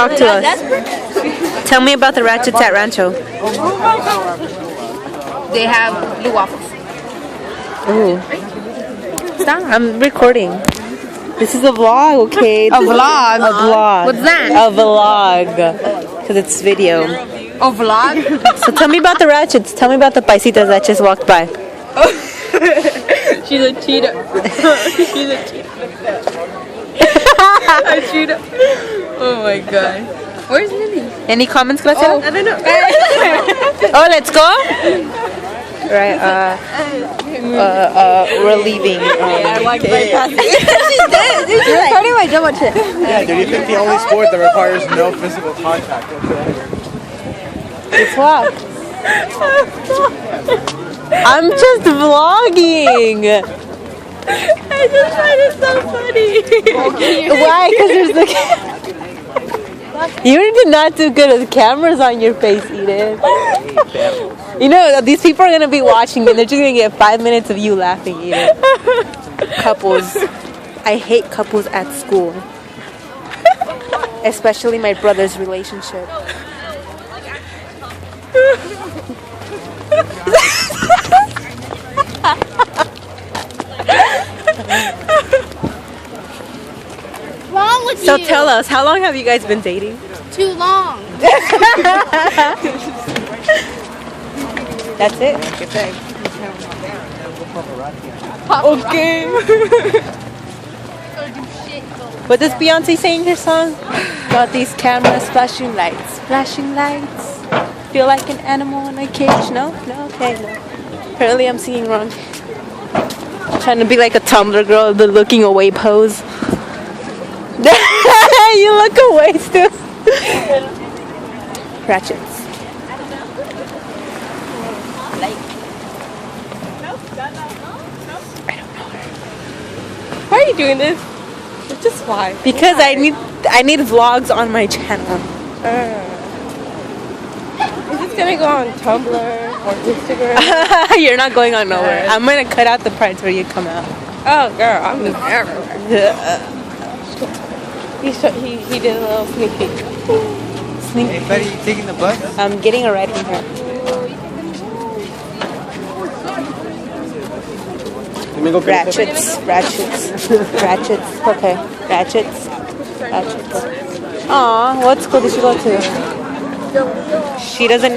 Talk to us. Tell me about the Ratchets at Rancho. They have blue waffles. Ooh. Stop. I'm recording. This is a vlog, okay? A vlog? A vlog. What's that? A vlog. Because it's video. A vlog? So tell me about the Ratchets. Tell me about the paisitas that just walked by. She's a cheetah. She's a cheetah. A cheetah. Oh my god. Where's Lily? Any comments, Graciela? I don't know. Oh, let's go? Right, we're leaving. I like bypassing. She's dead. She's recording my jump on shit. Yeah, dude, you picked the only sport that requires no physical contact whatsoever. It's what? I'm just vlogging. I just find it so funny. Why? Because there's the You did not do good with cameras on your face, Edith. You know, these people are going to be watching and they're just going to get 5 minutes of you laughing, Edith. Couples. I hate couples at school. Especially my brother's relationship. Wrong with So you? tell us, how long have you guys been dating? Too long. That's it? Okay. What does Beyonce say in her song? Got these cameras, flashing lights. Flashing lights. Feel like an animal in a cage. No? No? Okay, no. Apparently I'm singing wrong. Trying to be like a Tumblr girl, the looking away pose. You look away still. Ratchets. Why are you doing this? Just why? Because I need vlogs on my channel. Is this gonna go on Tumblr or Instagram? You're not going on nowhere. I'm gonna cut out the parts where you come out. Oh girl, I'm just everywhere. He did a little sneak peek. Hey, buddy, you taking the bus? I'm getting a ride from her. Let me go get it. Ratchets. Okay. Ratchets. Aw, what school did she go to? She doesn't